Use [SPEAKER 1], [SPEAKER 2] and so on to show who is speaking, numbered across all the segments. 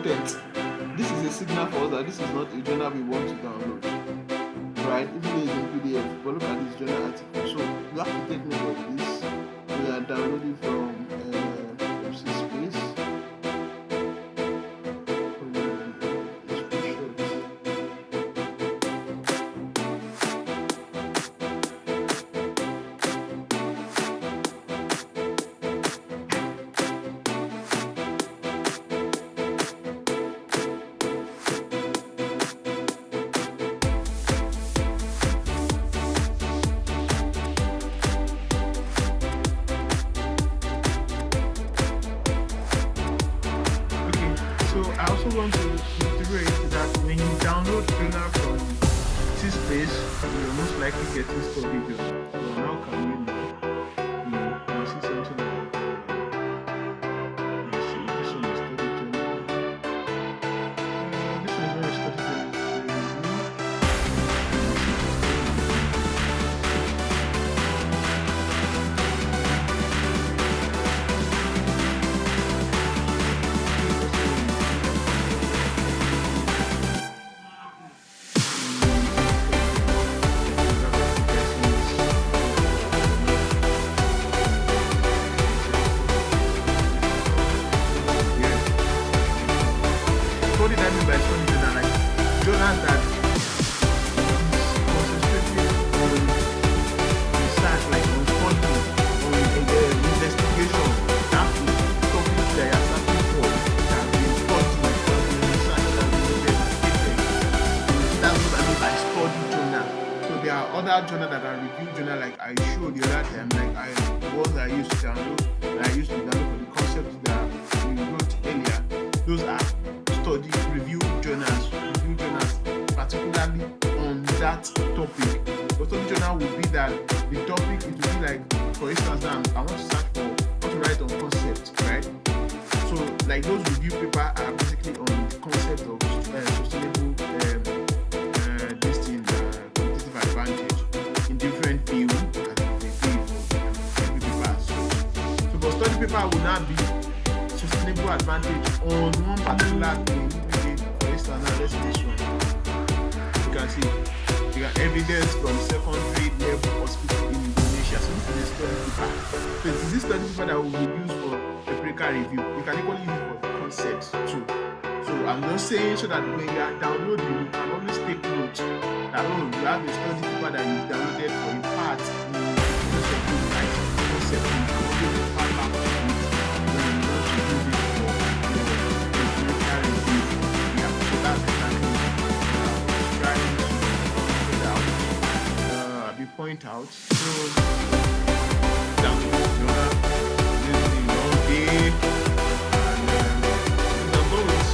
[SPEAKER 1] content. This is a signal for us that this is not a journal we want to download, right? Even though it's in PDF, but look at this journal article. So you have to take note of this. We are downloading from space. I also want to reiterate that when you download journal from Space, you will most likely get this study journal. So how can we know? You see something like this one is study journal. This one is very study journal. What did I mean by study journal? Like journals that concentrating on research, like on study, on investigation, that topics that you are searching for, that have been studied, that have been researched, that have been investigated. That's what I mean by study journal. So there are other journals that are review journal, like I showed the other time, like ones I used to download, for the concepts that we wrote earlier. Those are study review journals, particularly on that topic. The study journal will be that the topic, it will be like, for instance, now I want to search for how to write on concept, right? So like those review paper are basically on the concept of sustainable competitive advantage in different fields and the field every paper. So for study paper will not be sustainable advantage on one particular thing. For instance, now let's see this one. You can see you got evidence from secondary level hospital in Indonesia. So this is a study paper. So it is this study paper that we will use for empirical review. You can equally use it for concepts too. So I'm just saying so that when you are downloading, you can always take note that you have a study paper that you downloaded for a part in the concept. You can always refer back to it. Point out. So down the journal, using all day, and I'm going with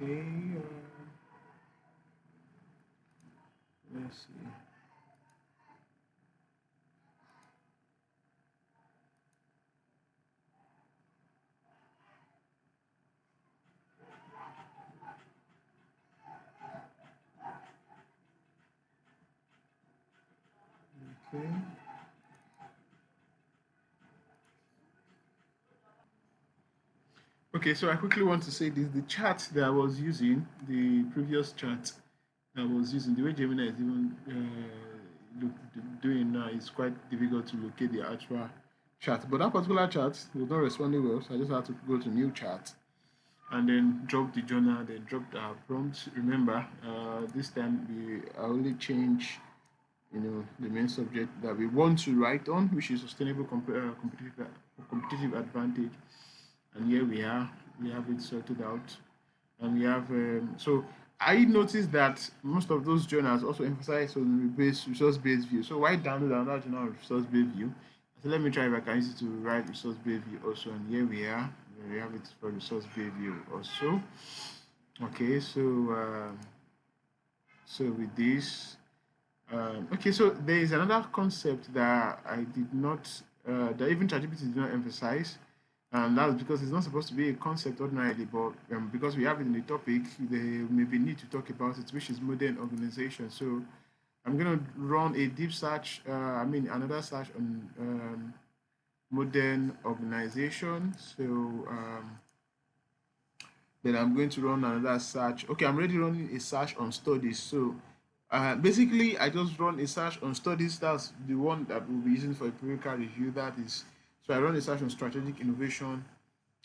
[SPEAKER 1] Okay, let's see. Okay. Okay, so I quickly want to say this: the chart that I was using, the previous chart that I was using, the way Gemini is even doing now is quite difficult to locate the actual chart. But that particular chart was not responding well, so I just had to go to new chart and then drop the journal, then drop the prompt. Remember, this time I only change, the main subject that we want to write on, which is sustainable competitive advantage. And here we have it sorted out. And we have so I noticed that most of those journals also emphasize on resource-based view. So why download another journal with resource-based view? So let me try if I can use it to write resource-based view also. And here we are. We have it for resource-based view also. Okay, so with this, okay, so there is another concept that I did not, that even ChatGPT did not emphasize, and that's because it's not supposed to be a concept ordinarily, but because we have it in the topic, they maybe need to talk about it, which is modern organization. So I'm going to run a deep search, another search on modern organization. So then I'm going to run another search. Okay, I'm already running a search on studies. So basically, I just run a search on studies. That's the one that we'll be using for empirical review. That is, so I run a search on strategic innovation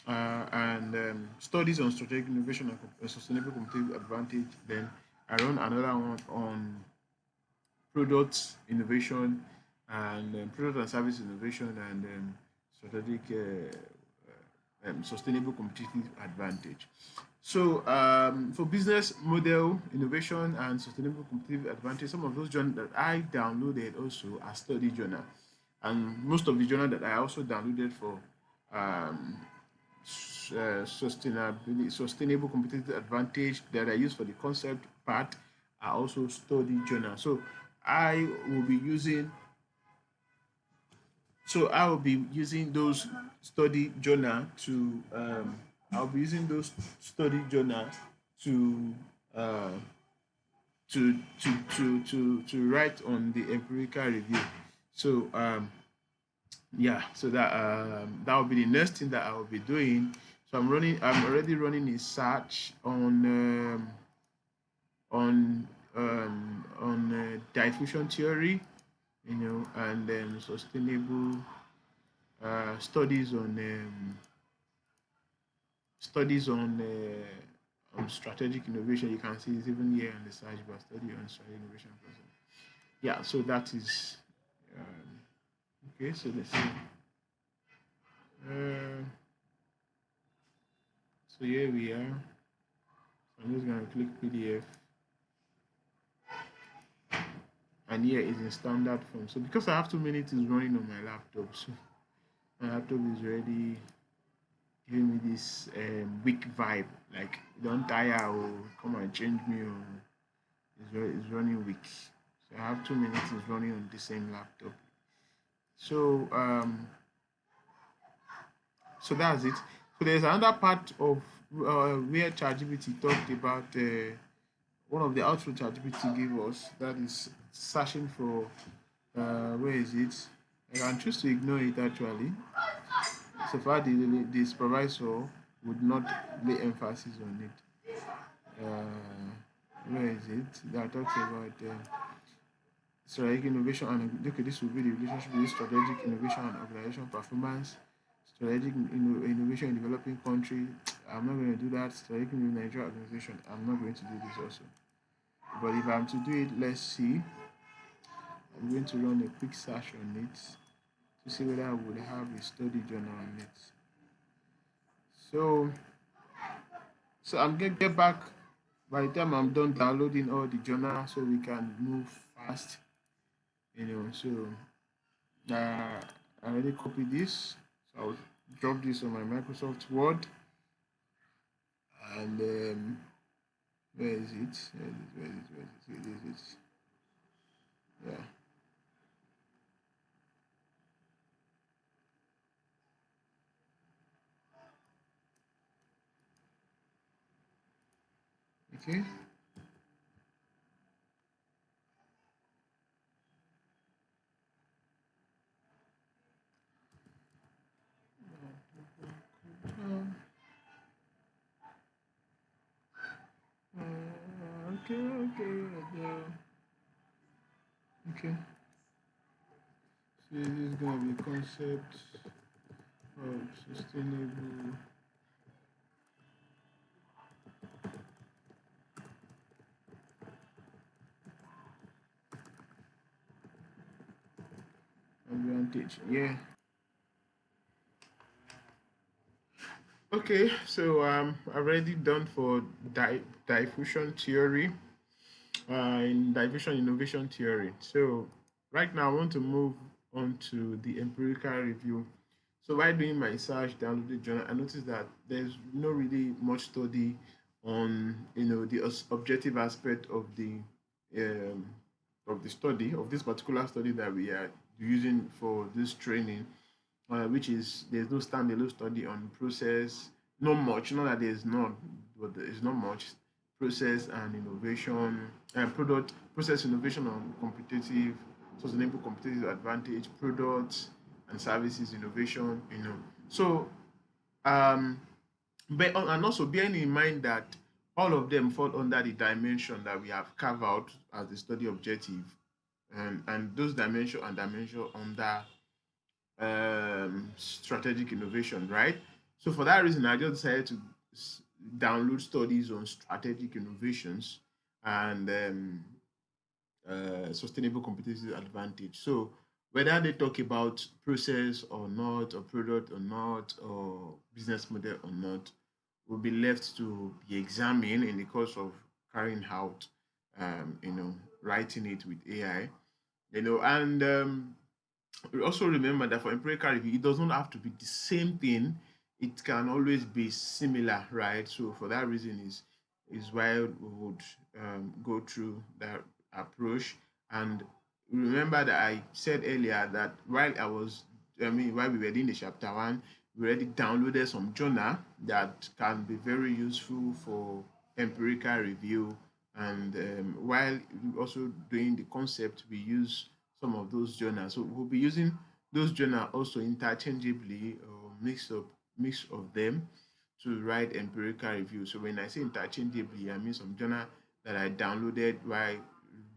[SPEAKER 1] and studies on strategic innovation and sustainable competitive advantage. Then I run another one on product innovation and product and service innovation and strategic sustainable competitive advantage. So for business model innovation and sustainable competitive advantage, some of those journals that I downloaded also are study journal, and most of the journal that I also downloaded for sustainable competitive advantage that I use for the concept part are also study journal. So I will be using those study journal to I'll be using those study journal to uh, to write on the empirical review. So yeah, so that will be the next thing that I will be doing. So I'm already running a search on diffusion theory, and then sustainable studies on strategic innovation. You can see it's even here on the search bar, study on strategic innovation process. Yeah, so that is okay. So let's see. So here we are. So I'm just going to click PDF, and here is in standard form. So because I have too many things running on my laptop, so my laptop is already giving me this weak vibe, like don't tire or come and change me, or it's running weak. So I have too many things running on the same laptop. So so that's it. So there's another part of where ChatGPT talked about one of the outputs ChatGPT gave us, that is searching for where is it? I can choose to ignore it actually. So far, the supervisor would not lay emphasis on it. Where is it? That talks about strategic innovation and okay, this will be the relationship between strategic innovation and organization performance. Strategic innovation in developing country. I'm not going to do that. Strategic in Nigeria organization. I'm not going to do this also. But if I'm to do it, let's see. I'm going to run a quick search on it to see whether I would have a study journal on it. So I'm going to get back by the time I'm done downloading all the journals so we can move fast. So I already copied this. So I'll drop this on my Microsoft Word. And where is it? Where is it? Yeah. Okay. Okay. So this is gonna be concept of sustainable advantage. Yeah. Okay, so already done for diffusion theory, in diffusion innovation theory. So right now I want to move on to the empirical review. So while doing my search, downloaded journal, I noticed that there's no really much study on the objective aspect um, of the study of this particular study that we are using for this training, which is there's no standalone study on process. Not much, not that there's none, but there is not much process and innovation, product process innovation on competitive, sustainable competitive advantage, products and services innovation. So um, but and also bearing in mind that all of them fall under the dimension that we have carved out as the study objective, and those dimension under strategic innovation, right? So for that reason, I just decided to download studies on strategic innovations and sustainable competitive advantage. So whether they talk about process or not, or product or not, or business model or not, will be left to be examined in the course of carrying out, writing it with AI, and we also remember that for empirical review, it doesn't have to be the same thing. It can always be similar, right? So for that reason is why we would go through that approach. And remember that I said earlier that while we were doing the chapter one, we already downloaded some journal that can be very useful for empirical review. And while also doing the concept, we use some of those journals. So we'll be using those journals also interchangeably, or mix of them to write empirical review. So when I say interchangeably, I mean some journal that I downloaded while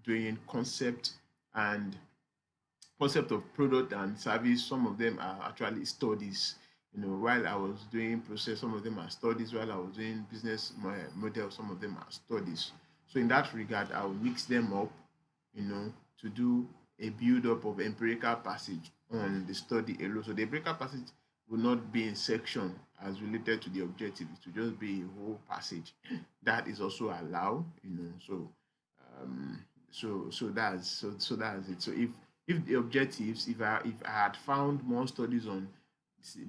[SPEAKER 1] doing concept of product and service. Some of them are actually studies. While I was doing process, some of them are studies. While I was doing business model, some of them are studies. So in that regard, I'll mix them up, to do a build-up of empirical passage on the study alone. So the empirical passage will not be in section as related to the objective. It will just be a whole passage. That is also allowed, um, that's it. So if the objectives, if I had found more studies on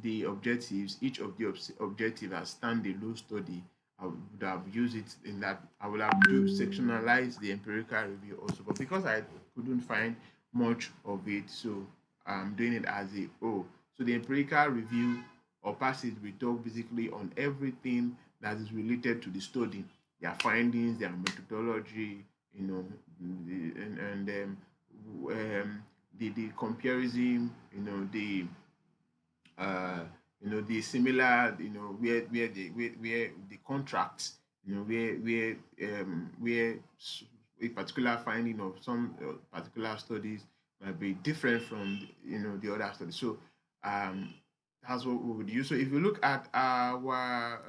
[SPEAKER 1] the objectives, each of the objective as standalone study, I would have used it in that. I would have do sectionalize the empirical review also, but because I couldn't find much of it, so I'm doing it as a whole. So the empirical review or passage we talk basically on everything that is related to the study, their findings, their methodology, the comparison, uh, the similar, where the contracts, where a particular finding of some particular studies might be different from the other studies. So that's what we would use. So if you look at our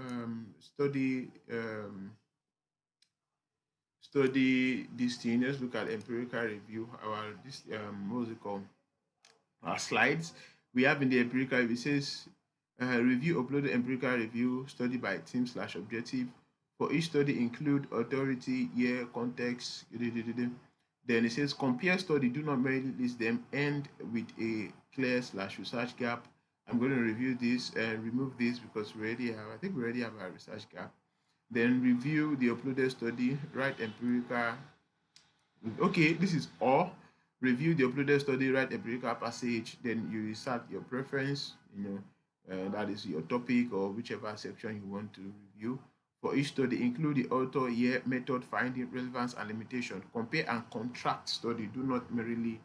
[SPEAKER 1] study this thing, let's look at empirical review. Our this what's it called? Our slides we have in the empirical review, it says review uploaded empirical review study by team slash objective. For each study include authority, year, context. Then it says compare study, do not merely list them, end with a clear slash research gap. I'm going to review this and remove this because I think we already have a research gap. Then review the uploaded study, write empirical. Okay, this is all. Review the uploaded study, write empirical passage, then you insert your preference, that is your topic or whichever section you want to review. For each study, include the author, year, method, finding, relevance, and limitation. Compare and contrast study. Do not merely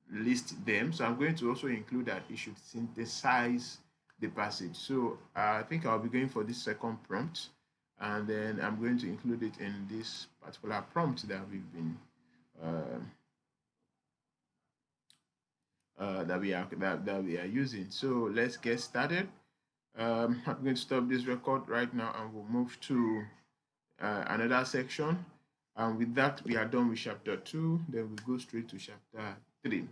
[SPEAKER 1] list them. So I'm going to also include that it should synthesize the passage. So I think I'll be going for this second prompt, and then I'm going to include it in this particular prompt that we've been that we are using. So let's get started. I'm going to stop this record right now, and we'll move to another section. And with that, we are done with chapter 2. Then we go straight to chapter 3.